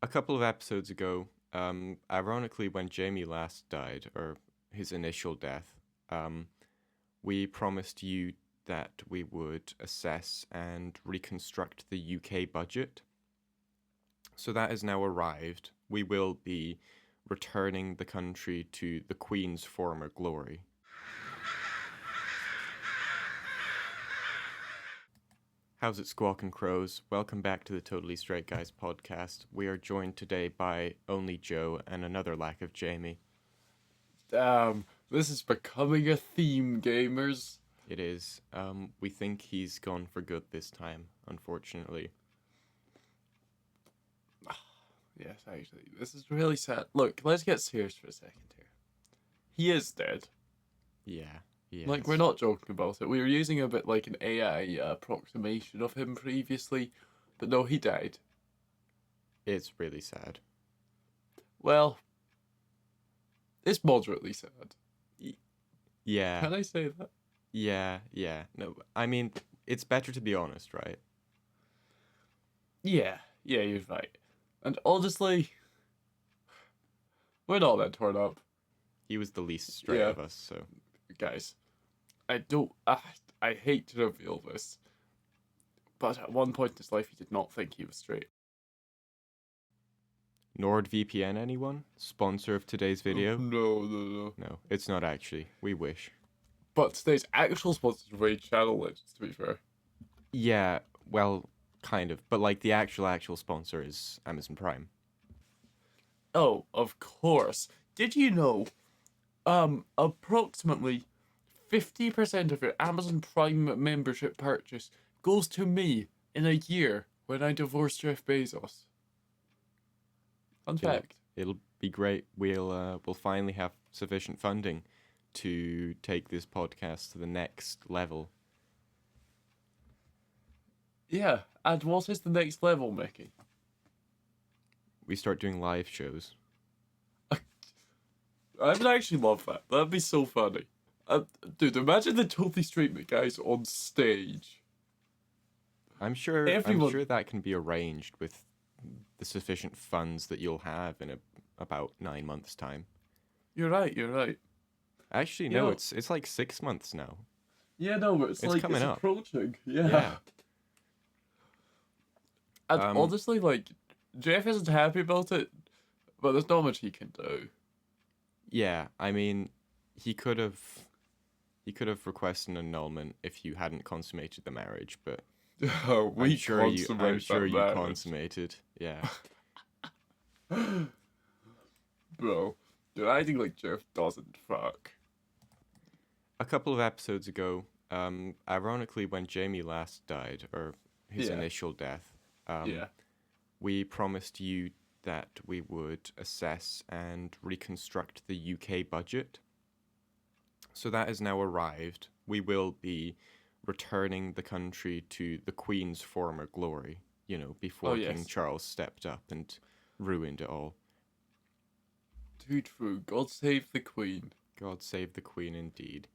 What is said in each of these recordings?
A couple of episodes ago, ironically, when Jamie last died, or his initial death, um, we promised you that we would assess and reconstruct the UK budget. So that has now arrived. We will be returning the country to the Queen's former glory. How's it, Squawk and Crows? Welcome back to the Totally Straight Guys podcast. We are joined today by only Joe and another lack of Jamie. Damn, this is becoming a theme, gamers. It is. We think he's gone for good this time, unfortunately. Yes, actually, this is really sad. Look, let's get serious for a second here. He is dead. Yeah, Like, we're not joking about it. We were using a bit like an AI approximation of him previously, but no, he died. It's really sad. Well, it's moderately sad. Yeah. Can I say that? Yeah. No, I mean, it's better to be honest, right? Yeah, you're right. And honestly, we're not that torn up. He was the least straight Yeah. of us, so. Guys, I hate to reveal this, but at one point in his life he did not think he was straight. NordVPN, anyone? Sponsor of today's video? No. No, it's not actually. We wish. But today's actual sponsor is Raid Shadow Legends, to be fair. Yeah, well, kind of. But like the actual sponsor is Amazon Prime. Oh, of course. Did you know, approximately 50% of your Amazon Prime membership purchase goes to me in a year when I divorced Jeff Bezos? Fun fact. It'll be great. We'll finally have sufficient funding to take this podcast to the next level. Yeah, and what is the next level, Mickey? We start doing live shows. I would actually love that. That'd be so funny. Dude, imagine the Totally Straight guys on stage. I'm sure Everyone- that can be arranged with the sufficient funds that you'll have in about 9 months' time. You're right. Actually, You no, know- it's like 6 months now. Yeah, no, but it's like coming it's up. approaching. Yeah. Yeah. And Um, honestly, like, Jeff isn't happy about it, but there's not much he can do. Yeah, I mean, he could have requested an annulment if you hadn't consummated the marriage, but I'm sure you consummated. Yeah. Bro, dude, I think, like, Jeff doesn't fuck. A couple of episodes ago, ironically, when Jamie last died, or his Yeah. initial death, Yeah. we promised you that we would assess and reconstruct the UK budget. So that has now arrived. We will be returning the country to the Queen's former glory, before Oh, yes. King Charles stepped up and ruined it all. Too true. God save the Queen. God save the Queen indeed.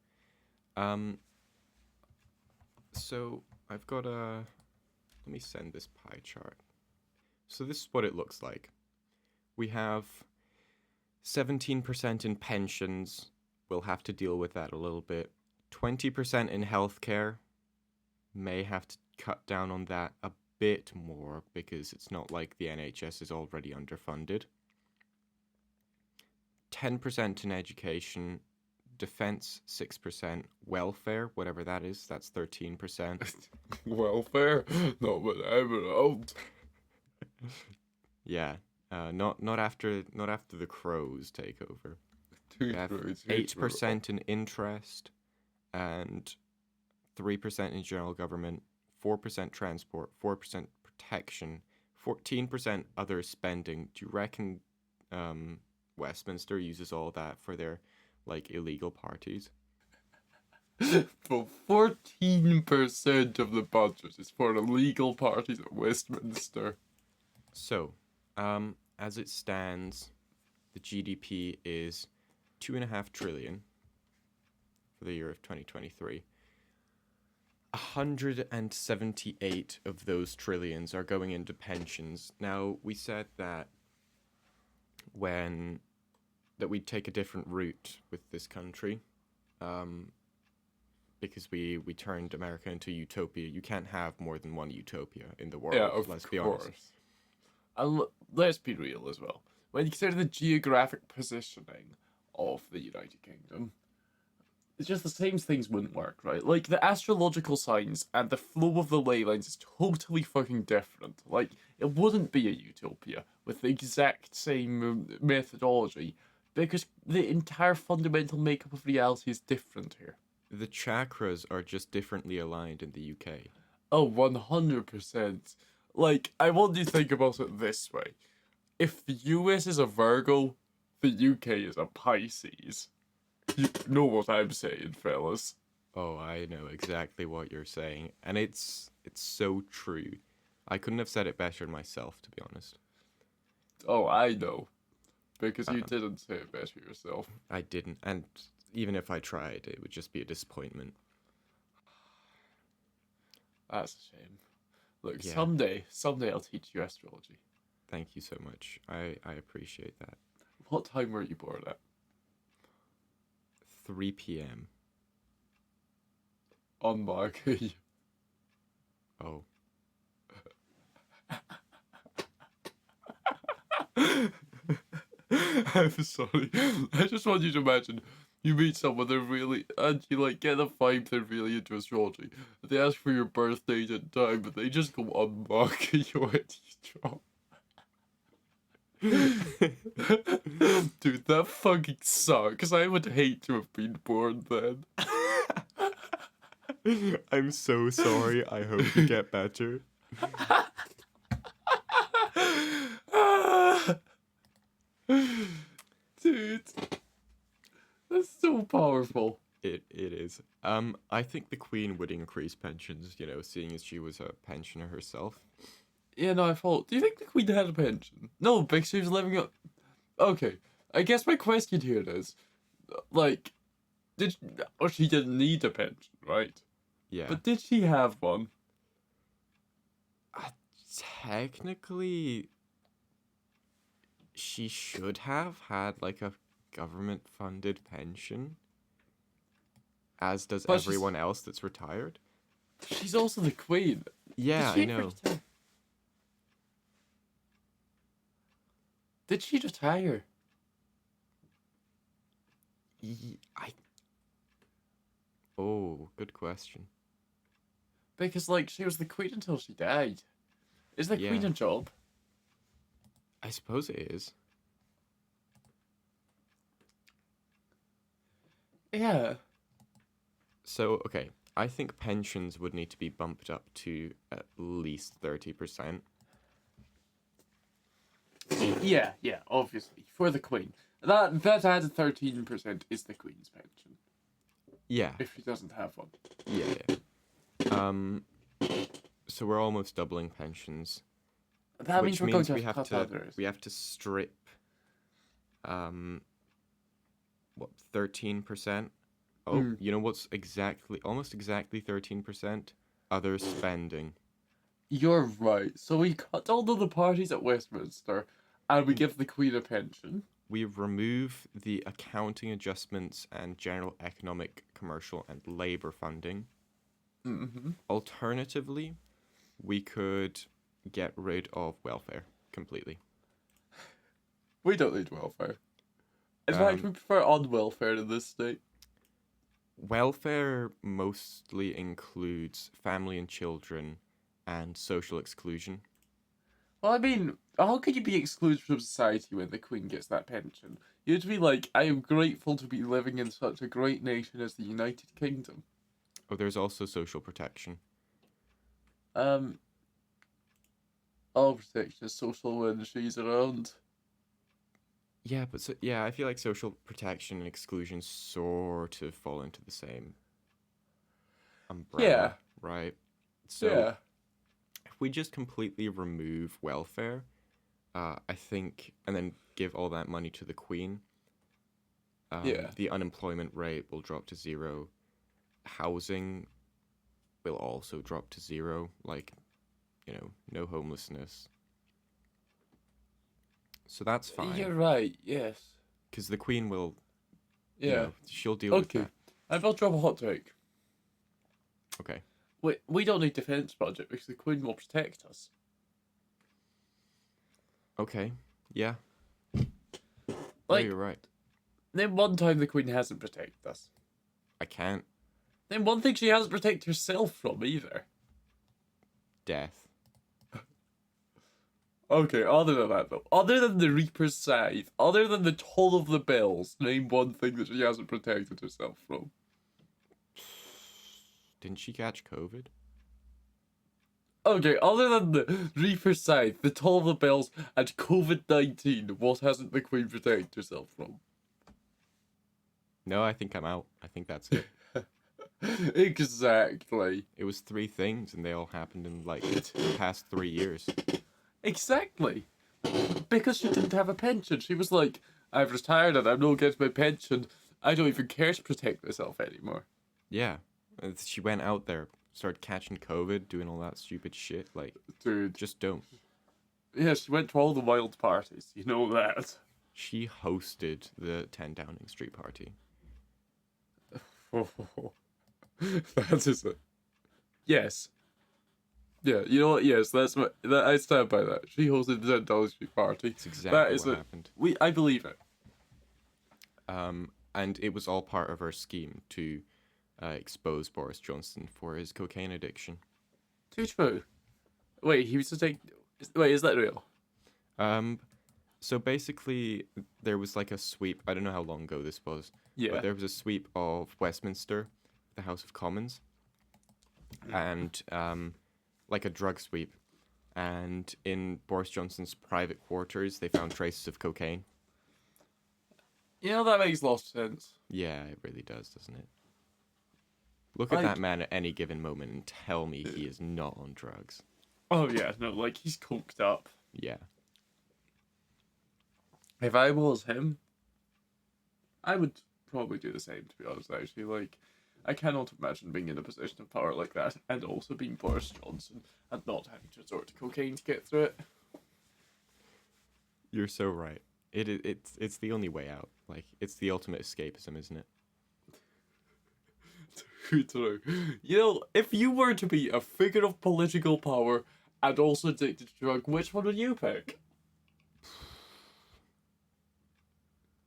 So I've got let me send this pie chart. So this is what it looks like. We have 17% in pensions. We'll have to deal with that a little bit. 20% in healthcare. May have to cut down on that a bit more because it's not like the NHS is already underfunded. 10% in education. Defense, 6%. Welfare, whatever that is, that's 13%. Welfare? Not what I'm around. Yeah, not after the crows take over. Too We have true. 8% in interest, and 3% in general government, 4% transport, 4% protection, 14% other spending. Do you reckon Westminster uses all that for their illegal parties? Well, 14% of the budget is for illegal parties at Westminster. So, as it stands, the GDP is 2.5 trillion for the year of 2023. 178 of those trillions are going into pensions. Now, we said that when that we take a different route with this country, um, because we turned America into utopia. You can't have more than one utopia in the Yeah, world. of Let's be honest. course. And let's be real as well. When you consider the geographic positioning of the United Kingdom, it's just the same things wouldn't work, right? Like the astrological signs and the flow of the ley lines is totally fucking different. Like it wouldn't be a utopia with the exact same methodology because the entire fundamental makeup of reality is different here. The chakras are just differently aligned in the UK. Oh, 100%. Like, I want you to think about it this way. If the US is a Virgo, the UK is a Pisces. You know what I'm saying, fellas. Oh, I know exactly what you're saying, and it's so true. I couldn't have said it better myself, to be honest. Oh, I know. Because you Uh, didn't say it better yourself. I didn't, and even if I tried, it would just be a disappointment. That's a shame. Look, Yeah, someday I'll teach you astrology. thank you so much. I appreciate that. What time were you born at? 3 p.m. Unlucky. Oh, I'm sorry. I just want you to imagine you meet someone they're really and you like get the vibe they're really into astrology. They ask for your birth date and time, but they just go unlucky when you drop. Dude, that fucking sucks. I would hate to have been born then. I'm so sorry. I hope you get better. Dude, that's so powerful. It is. I think the Queen would increase pensions, seeing as she was a pensioner herself. Yeah, no, I thought. Do you think the Queen had a pension? No, because she was living up. Okay, I guess my question here is, like, or she didn't need a pension, right? Yeah. But did she have one? Uh, Technically, she should have had like a government-funded pension, as does But everyone else that's retired. she's also the Queen. Yeah, Did she I ever know. retire? Did she retire? I. Oh, good question. Because, like, she was the Queen until she died. Is the Queen Yeah, a job? I suppose it is. Yeah. So, okay, I think pensions would need to be bumped up to at least 30%. Yeah, obviously. For the Queen. That added 13% is the Queen's pension. Yeah, If she doesn't have one. yeah. So we're almost doubling pensions, That means which we're going means to have to cut others. we have to strip um what 13%. Oh, Mm. you know what's almost exactly 13%? Other spending. You're right. So we cut all of the parties at Westminster and we Mm. give the Queen a pension. We remove the accounting adjustments and general economic, commercial, and labor funding. Mm-hmm. Alternatively, we could get rid of welfare completely. We don't need welfare. In fact, Um, we prefer on welfare in this state. Welfare mostly includes family and children and social exclusion. Well, I mean, how could you be excluded from society when the Queen gets that pension? You'd be like, I am grateful to be living in such a great nation as the United Kingdom. Oh, there's also social protection. Um, all protection is social when she's around. Yeah, but yeah, I feel like social protection and exclusion sort of fall into the same Yeah, umbrella, right? So yeah, if we just completely remove welfare, I think, and then give all that money to the Queen, yeah. the unemployment rate will drop to zero. Housing will also drop to zero, like, no homelessness. So that's fine. You're right. Yes. Because the Queen will, Yeah. she'll deal with Okay. that. I will drop a hot take. Okay. We don't need defense budget because the Queen will protect us. Okay. Yeah. No, Like, you're right. then one time the Queen hasn't protected us. I can't. Then one thing she hasn't protected herself from either. Death. Okay, other than that though, other than the Reaper's Scythe, other than the toll of the bells, name one thing that she hasn't protected herself from. Didn't she catch COVID? Okay, other than the Reaper's Scythe, the toll of the bells, and COVID-19, what hasn't the Queen protected herself from? No, I think I'm out. I think that's it. Exactly. It was 3 things, and they all happened in like the past 3 years. Exactly. Because she didn't have a pension. She was like, I've retired and I'm not getting my pension. I don't even care to protect myself anymore. Yeah, she went out there, started catching COVID, doing all that stupid shit. Like, Dude. just don't. Yeah, she went to all the wild parties. You know that. She hosted the 10 Downing Street party. That is it. Yes. Yeah, you know what? Yes, I stand by that. She hosted the $10 Street party. That's exactly That is what it. happened. I believe it. And it was all part of her scheme to expose Boris Johnson for his cocaine addiction. Too true. Wait, he was to take. Wait, is that real? So basically, there was like a sweep. I don't know how long ago this was, Yeah. but there was a sweep of Westminster, the House of Commons, and like a drug sweep. And in Boris Johnson's private quarters, they found traces of cocaine. You know, that makes a lot of sense. Yeah, it really does, doesn't it? Look at that man at any given moment and tell me he is not on drugs. Oh, yeah, no, like, he's coked up. Yeah. If I was him, I would probably do the same, to be honest, actually. Like, I cannot imagine being in a position of power like that, and also being Boris Johnson, and not having to resort to cocaine to get through it. You're so right. It's the only way out. Like, it's the ultimate escapism, isn't it? True. You know, if you were to be a figure of political power and also addicted to drug, which one would you pick?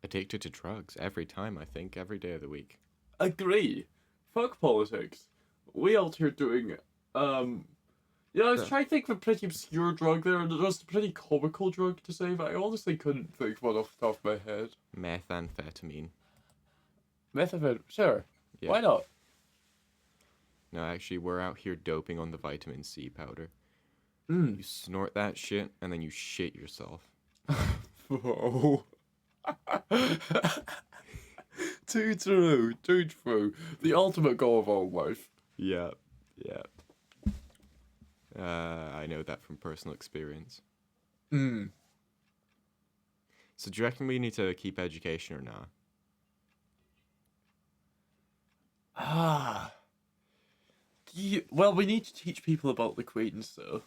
Addicted to drugs every time, I think, every day of the week. Agree. Fuck politics. We out here doing, yeah, I was trying to think of a pretty obscure drug there, and it was a pretty comical drug to say, but I honestly couldn't think of one off the top of my head. Methamphetamine. Methamphetamine, sure. Yeah. Why not? No, actually, we're out here doping on the vitamin C powder. Mm. You snort that shit, and then you shit yourself. Whoa. Too true, too true. The ultimate goal of all life. Yeah, yeah. I know that from personal experience. Mm. So do you reckon we need to keep education or not? Ah. Well, we need to teach people about the Queen, so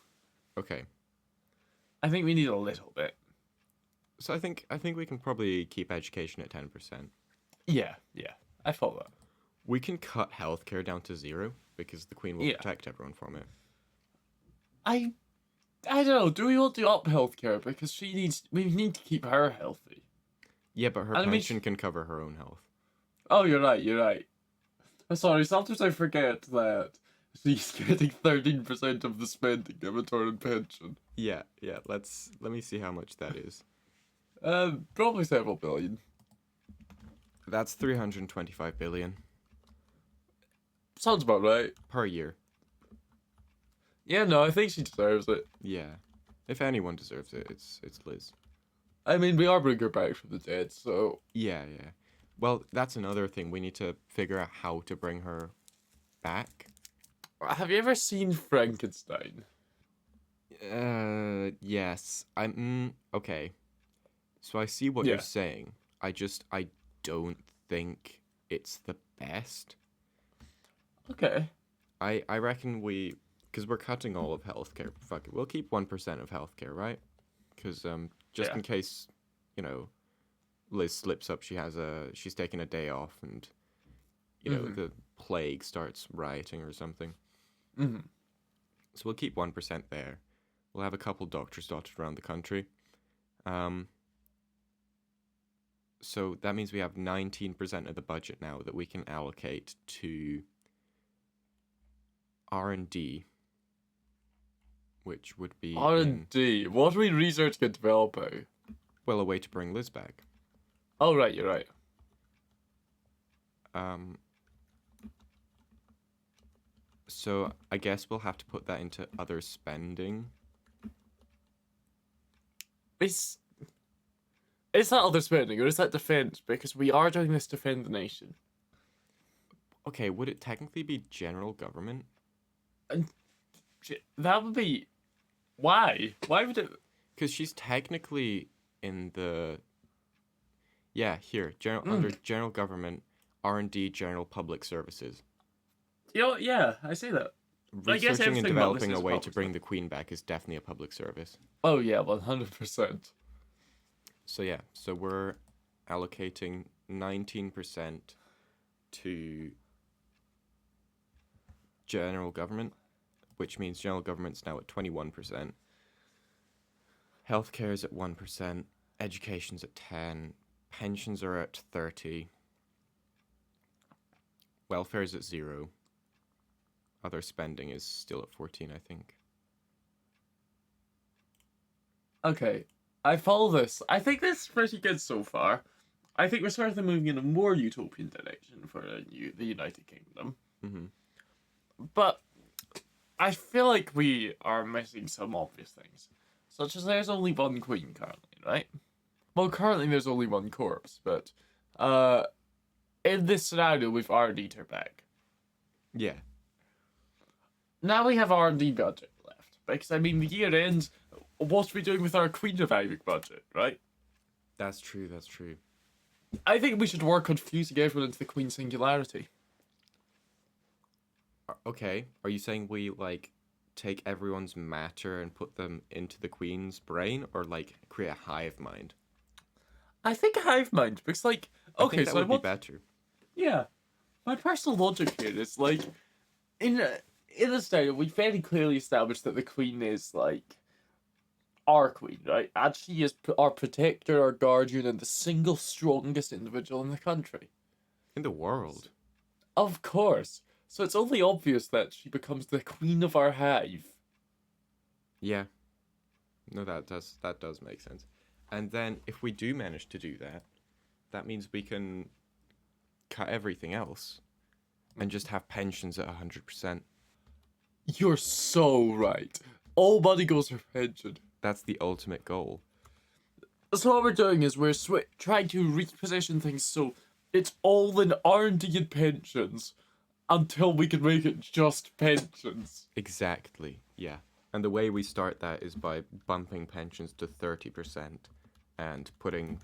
Okay. I think we need a little bit. So I think we can probably keep education at 10%. Yeah, I follow that. We can cut healthcare down to 0 because the Queen will protect everyone from it. I don't know. Do we want to up healthcare because we need to keep her healthy? Yeah, but her And I mean, pension can cover her own health. Oh, you're right. I'm sorry. Sometimes I forget that she's getting 13% of the spending of a current pension. Yeah. Let me see how much that is. Probably several billion. That's 325 billion Sounds about right. per year. Yeah, no, I think she deserves it. Yeah. If anyone deserves it, it's Liz. I mean, we are bringing her back from the dead, so... Yeah. Well, that's another thing. We need to figure out how to bring her back. Have you ever seen Frankenstein? Yes. Okay. So I see what you're saying. I don't think it's the best. Okay. I reckon because we're cutting all of healthcare. Fuck it. We'll keep 1% of healthcare, right? because just Yeah. in case, you know, Liz slips up, she's taking a day off, and Mm-hmm. the plague starts rioting or something. Mm-hmm. So we'll keep 1% there. We'll have a couple doctors dotted around the country. Um, so that means we have 19% of the budget now that we can allocate to R&D, which would be in, R&D. What are we researching and developing? well, a way to bring Liz back. Oh, right, you're right. Um, so I guess we'll have to put that into other spending. Is that other spending or is that defense? Because we are doing this to defend the nation. Okay, would it technically be general government? And that would be why? Why would it? Because she's technically in the here under Mm. general government, R&D, general public services. Yeah, I see that. I guess Researching and everything about this developing a is way to public bring stuff. the queen back is definitely a public service. Oh yeah, 100%. So yeah, so we're allocating 19% to general government, which means general government's now at 21%. Healthcare is at 1%, education's at 10, pensions are at 30, welfare is at 0. Other spending is still at 14, I think. Okay, I follow this. I think this is pretty good so far. I think we're certainly moving in a more utopian direction for the United Kingdom. Mm-hmm. But I feel like we are missing some obvious things, such as there's only one queen currently, right? Well, currently there's only one corpse, but in this scenario we've already her back. Yeah. Now we have R&D budget left because I mean the year ends. What are we doing with our queen reviving budget, right? That's true, that's true. I think we should work on fusing everyone into the queen singularity. Okay, are you saying we, like, take everyone's matter and put them into the queen's brain, or, like, create a hive mind? I think a hive mind because like I okay, think that so I would be want better. yeah. My personal logic here is like in this scenario, we very clearly established that the queen is like our queen, right? And she is our protector, our guardian, and the single strongest individual in the country. In the world. Of course. So it's only obvious that she becomes the queen of our hive. Yeah. No, that does make sense. And then if we do manage to do that, that means we can cut everything else and just have pensions at 100%. You're so right. All money goes for pension. That's the ultimate goal. So what we're doing is we're trying to reposition things so it's all in R&D and pensions until we can make it just pensions. Exactly. Yeah. And the way we start that is by bumping pensions to 30% and putting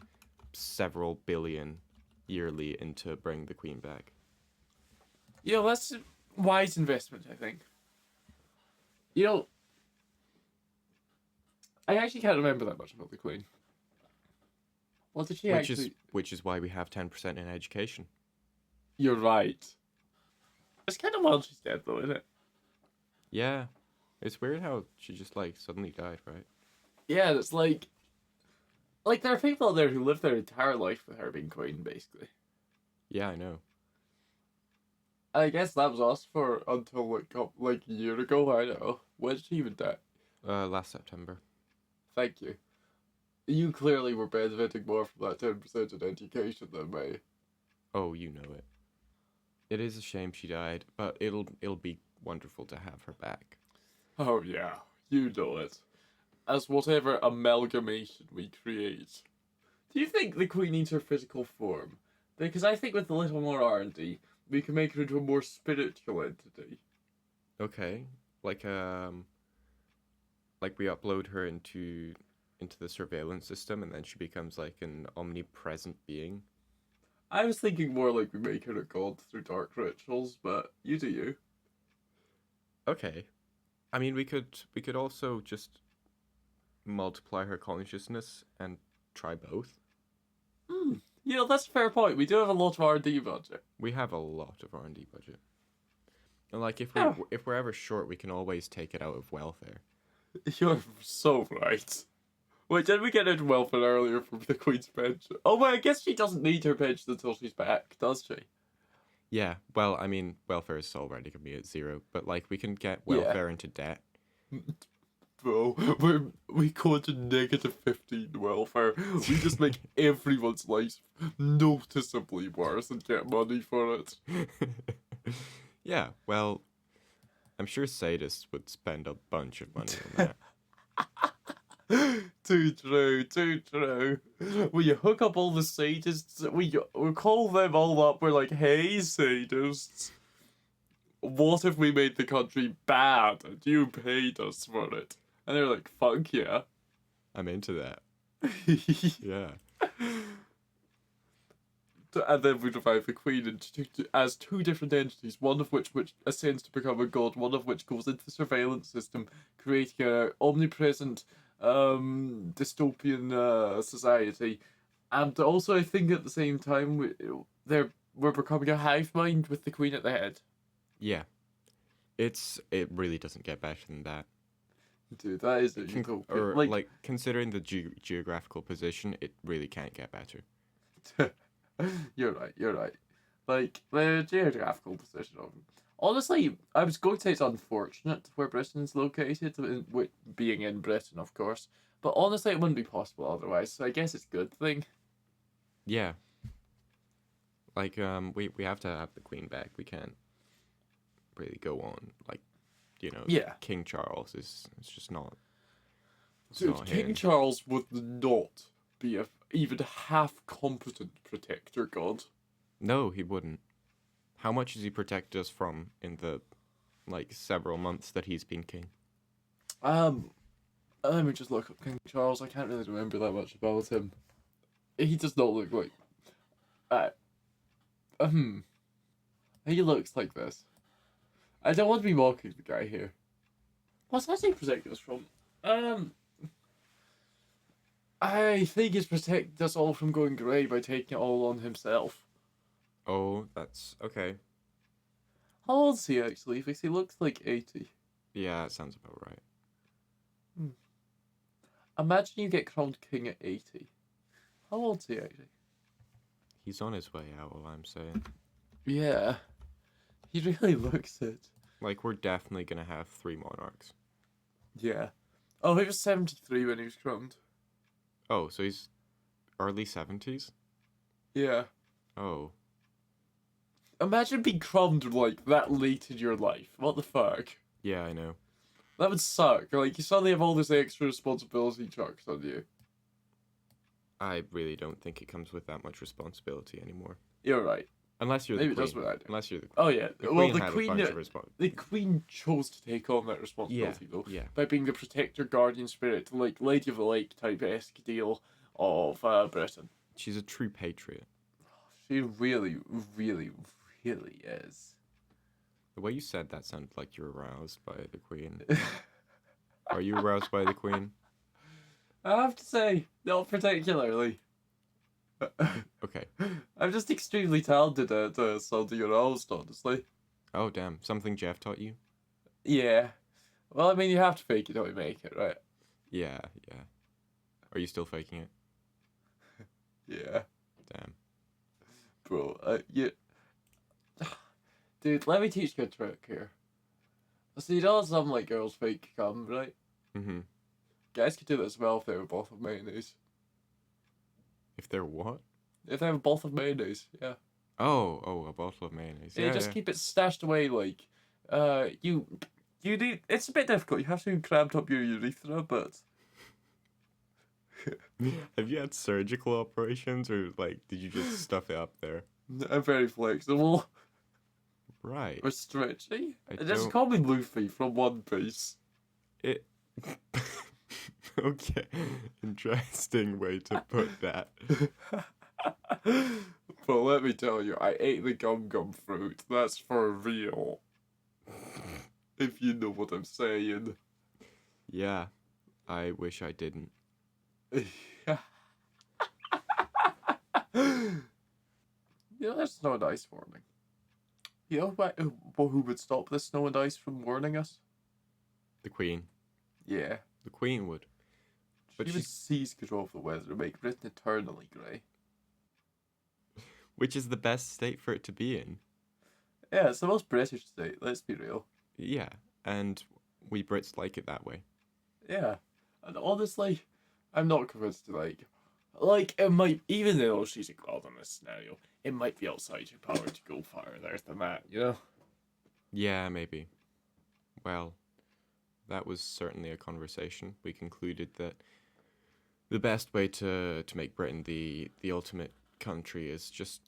several billion yearly into bring the queen back. You know, that's a wise investment, I think. You know, I actually can't remember that much about the queen. What did she actually... Which is why we have 10% in education. You're right. It's kind of wild she's dead, though, isn't it? Yeah. It's weird how she just, like, suddenly died, right? Yeah, it's like... Like, there are people out there who live their entire life with her being queen, basically. Yeah, I know. I guess that was us for until, like a year ago, I don't know. When did she even die? Last September. Thank you. You clearly were benefiting more from that 10% in education than me. Oh, you know it. It is a shame she died, but it'll be wonderful to have her back. Oh yeah, you know it. As whatever amalgamation we create. Do you think the Queen needs her physical form? Because I think with a little more R&D, we can make her into a more spiritual entity. Okay. Like we upload her into the surveillance system and then she becomes like an omnipresent being. I was thinking more like we make her a god through dark rituals, but you do you. Okay. I mean we could also just multiply her consciousness and try both. You know, that's a fair point. We do have a lot of R&D budget. We have a lot of R&D budget. And like Yeah. if we're ever short, we can always take it out of welfare. You're so right. Wait, did we get into welfare earlier from the Queen's pension? Oh, wait, I guess she doesn't need her pension until she's back, does she? Yeah, well, I mean, welfare is already gonna be at 0, but like we can get Yeah. welfare into debt. Bro, we go to negative 15 welfare. We just make everyone's life noticeably worse and get money for it. Yeah, well, I'm sure sadists would spend a bunch of money on that. Too true, too true. We hook up all the sadists, we call them all up, we're like, hey sadists, what if we made the country bad and you paid us for it? And they're like, fuck yeah. I'm into that. Yeah. And then we divide the queen as two different entities, one of which ascends to become a god, one of which goes into the surveillance system, creating an omnipresent dystopian society. And also, I think at the same time, we're becoming a hive mind with the queen at the head. Yeah. It really doesn't get better than that. Dude, that is a utopia. Or like considering the geographical position, it really can't get better. You're right. Like, the geographical position of them. Honestly, I was going to say it's unfortunate where Britain's located, with being in Britain, of course. But honestly, it wouldn't be possible otherwise, so I guess it's a good thing. Yeah. Like, we have to have the Queen back. We can't really go on, like, you know, Yeah. King Charles is just not. Dude, King Charles would not be a even half competent protector god. No, he wouldn't. How much has he protected us from in the, like, several months that he's been king? Let me just look up King Charles. I can't really remember that much about him. He does not look like. He looks like this. I don't want to be mocking the guy here. What's that he protected us from? I think he's protected us all from going grey by taking it all on himself. Oh, that's okay. How old is he actually? Because he looks like 80. Yeah, that sounds about right. Imagine you get crowned king at 80. How old is he actually? He's on his way out, all I'm saying. Yeah. He really looks it. Like, we're definitely gonna have 3 monarchs. Yeah. Oh, he was 73 when he was crowned. Oh, so he's early 70s? Yeah. Oh. Imagine being crowned, like, that late in your life. What the fuck? Yeah, I know. That would suck. Like, you suddenly have all this extra responsibility chucked on you. I really don't think it comes with that much responsibility anymore. You're right. Unless you're the Maybe queen. it does what I do. Unless you're the queen. Oh, yeah. Well, the had queen... a bunch of respons- The queen chose to take on that responsibility, though. Yeah. By being the protector, guardian spirit, like Lady of the Lake type-esque deal of Britain. She's a true patriot. She really, really, really is. The way you said that sounded like you're aroused by the queen. Are you aroused by the queen? I have to say, not particularly. Okay. I'm just extremely talented at sounding aroused, honestly. Oh, damn. Something Jeff taught you? Yeah. Well, I mean, you have to fake it till you make it, right? Yeah. Are you still faking it? Yeah. Damn. Bro, yeah. Dude, let me teach you a trick here. So you know some, like, girls fake cum, right? Mm-hmm. Guys could do this as well if they have a bottle of mayonnaise. If they're what? If they have a bottle of mayonnaise, yeah. Oh, a bottle of mayonnaise. Yeah, just keep it stashed away, like, you need, it's a bit difficult, you have to cramp up your urethra, but... Have you had surgical operations, or, like, did you just stuff it up there? I'm very flexible. Right. Or stretchy. I Just don't- call me Luffy from One Piece. It... Okay. Interesting way to put that. But let me tell you, I ate the gum fruit. That's for real. If you know what I'm saying. Yeah. I wish I didn't. There's snow and ice warning. You know who would stop the snow and ice from warning us? The Queen. Yeah. The Queen would. But She would she's... seize control of the weather and make Britain eternally grey. Which is the best state for it to be in. Yeah, it's the most British state, let's be real. Yeah, and we Brits like it that way. Yeah. And honestly, I'm not convinced to like it might, even though she's a god in this scenario, it might be outside your power to go farther than that, you know? Yeah, maybe. Well, that was certainly a conversation. We concluded that the best way to make Britain the ultimate country is just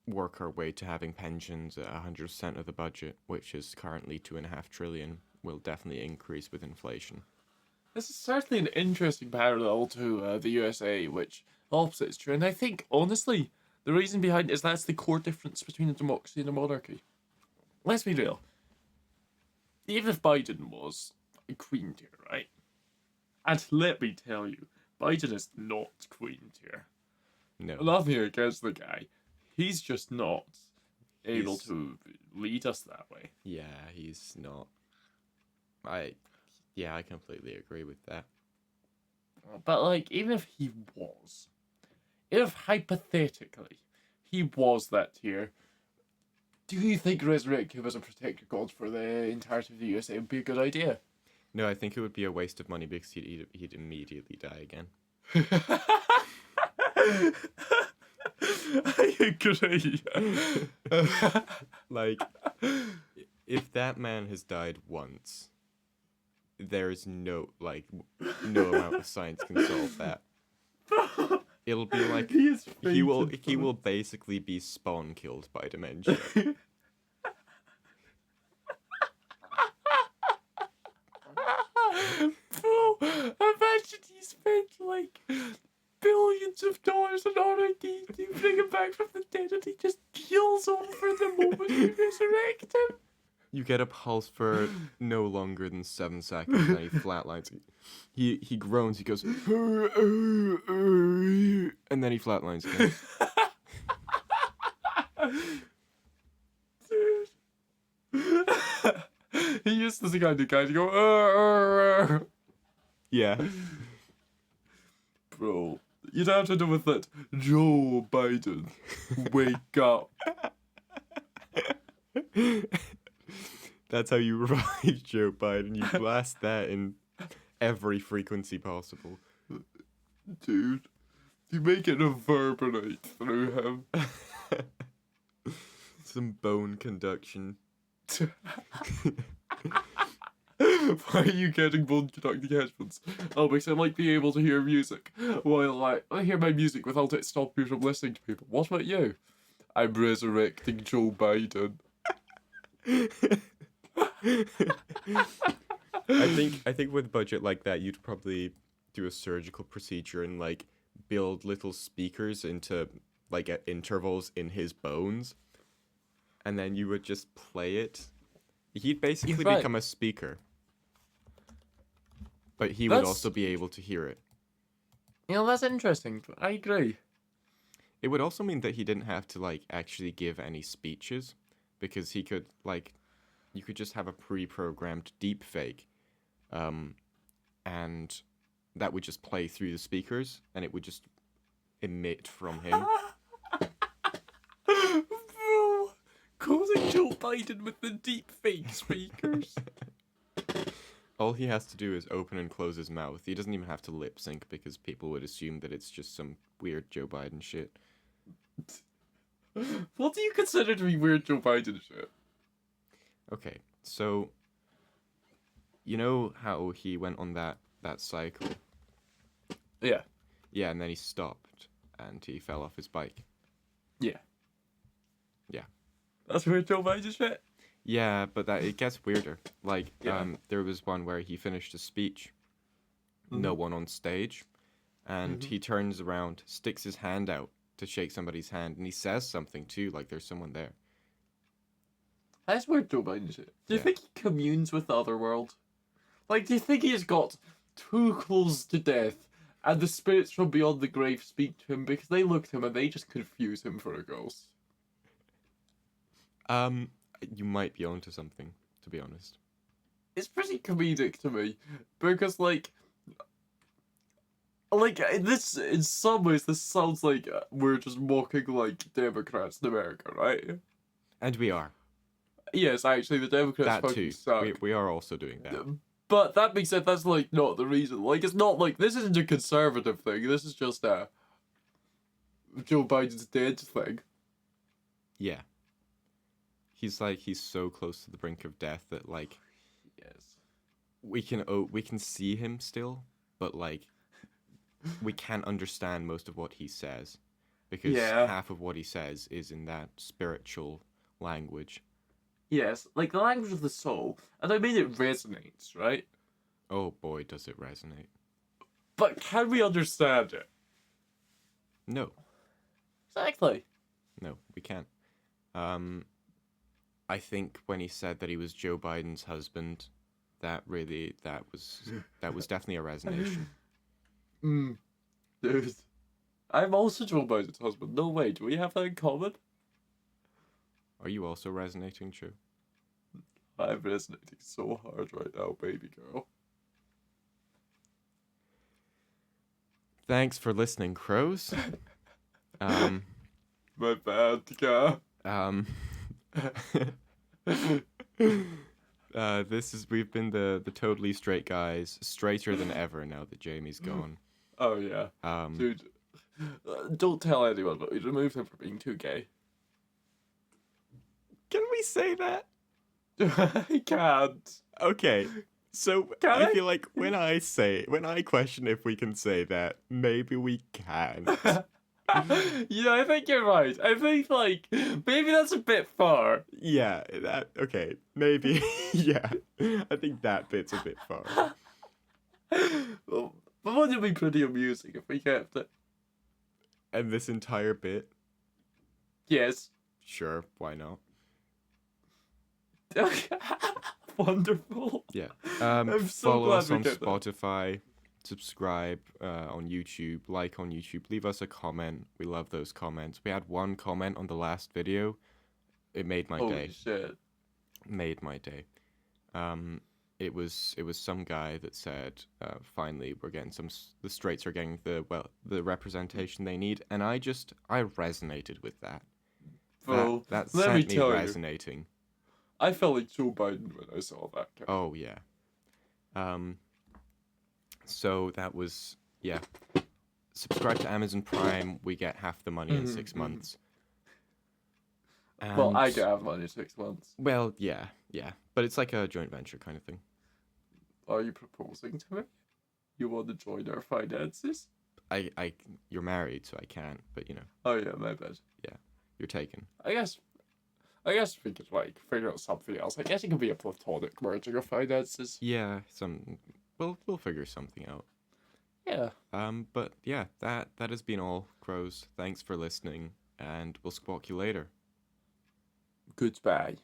work our way to having pensions at 100% of the budget, which is currently 2.5 trillion, will definitely increase with inflation. This is certainly an interesting parallel to the USA, which opposite is true. And I think, honestly, the reason behind it is that's the core difference between a democracy and a monarchy. Let's be real. Even if Biden was a queen tier, right? And let me tell you, Biden is not queen tier. No. Nothing against the guy. He's just not able He's- to lead us that way. Yeah, he's not. I completely agree with that. But, like, even if he was, if hypothetically he was that tier, do you think resurrecting him as a protector god for the entirety of the USA would be a good idea? No, I think it would be a waste of money because he'd immediately die again. I agree. Like, if that man has died once, there is no amount of science can solve that. It'll be like he will basically be spawn killed by dementia. Bro, imagine he spent like billions of dollars on R&D to bring him back from the dead and he just keels over the moment you resurrect him. You get a pulse for no longer than 7 seconds, and he flatlines. He groans. He goes, and then he flatlines again. Dude. He used to the kind of guy to go, "Arr." Yeah. Bro, you'd have to do with that. Joe Biden, wake up. That's how you revive Joe Biden. You blast that in every frequency possible. Dude, you make it reverberate through him. Some bone conduction. Why are you getting bone conducting headphones? Oh, because I like being able to hear music. While I hear my music without it stopping me from listening to people. What about you? I'm resurrecting Joe Biden. I think with a budget like that, you'd probably do a surgical procedure and like build little speakers into like at intervals in his bones, and then you would just play it. He'd basically You're right. become a speaker, but he would That's- also be able to hear it. You know, that's interesting. I agree. It would also mean that he didn't have to like actually give any speeches, because he could like, you could just have a pre-programmed deep fake, and that would just play through the speakers, and it would just emit from him. Bro, causing Joe Biden with the deep fake speakers. All he has to do is open and close his mouth. He doesn't even have to lip sync, because people would assume that it's just some weird Joe Biden shit. What do you consider to be weird Joe Biden shit? Okay, so you know how he went on that cycle? Yeah. Yeah, and then he stopped and he fell off his bike. Yeah. Yeah. That's weird Joe Biden shit? Yeah, but that it gets weirder. Like, Yeah. there was one where he finished a speech, no one on stage, and he turns around, sticks his hand out to shake somebody's hand, and he says something too, like there's someone there. That's weird Joe Biden shit. Do you Yeah. think he communes with the other world? Like, do you think he's got too close to death, and the spirits from beyond the grave speak to him because they look at him and they just confuse him for a ghost. You might be onto something, to be honest. It's pretty comedic to me because this in some ways this sounds like we're just mocking like Democrats in America, right? And we are. Yes, actually, the Democrats That fucking too. suck. We are also doing that. But that being said, that's like not the reason. Like, it's not like this isn't a conservative thing. This is just a Joe Biden's dead thing. Yeah. He's so close to the brink of death that like Yes. we can see him still, but like we can't understand most of what he says because Yeah. half of what he says is in that spiritual language. Yes, like the language of the soul, and I mean it resonates, right? Oh boy, does it resonate. But can we understand it? No. Exactly. No, we can't. I think when he said that he was Joe Biden's husband, that was definitely a resonation. Dude. I'm also Joe Biden's husband. No way, do we have that in common? Are you also resonating, Joe? I'm resonating so hard right now, baby girl. Thanks for listening, crows. My bad, guy. We've been the totally straight guys, straighter than ever now that Jamie's gone. Oh yeah. Dude, don't tell anyone, but we removed him for being too gay. Can we say that? I can't. Okay. So Can I? feel like when I question if we can say that, maybe we can. Yeah, I think you're right. I think like maybe that's a bit far. Yeah, okay. Maybe yeah. I think that bit's a bit far. But wouldn't it be pretty amusing if we kept it? And this entire bit? Yes. Sure, why not? Wonderful. Yeah. I'm so follow glad us we on did that. Spotify, subscribe on YouTube, like on YouTube, leave us a comment. We love those comments. We had one comment on the last video. It made my Holy day. shit. Made my day. It was some guy that said, finally we're getting the straights are getting the representation they need, and I resonated with that. Bro, That let me sent me tell you, resonating. I felt like Joe Biden when I saw that guy. Oh yeah. So that was yeah. Subscribe to Amazon Prime. We get half the money in 6 months. Well, I And- get half money in 6 months. Well, yeah, but it's like a joint venture kind of thing. Are you proposing to me? You want to join our finances? You're married, so I can't. But Oh yeah, my bad. you're taken. I guess we could like figure out something else. I guess it could be a platonic merging of finances. Yeah, we'll figure something out. Yeah. But yeah, that has been all, crows. Thanks for listening, and we'll squawk you later. Goodbye.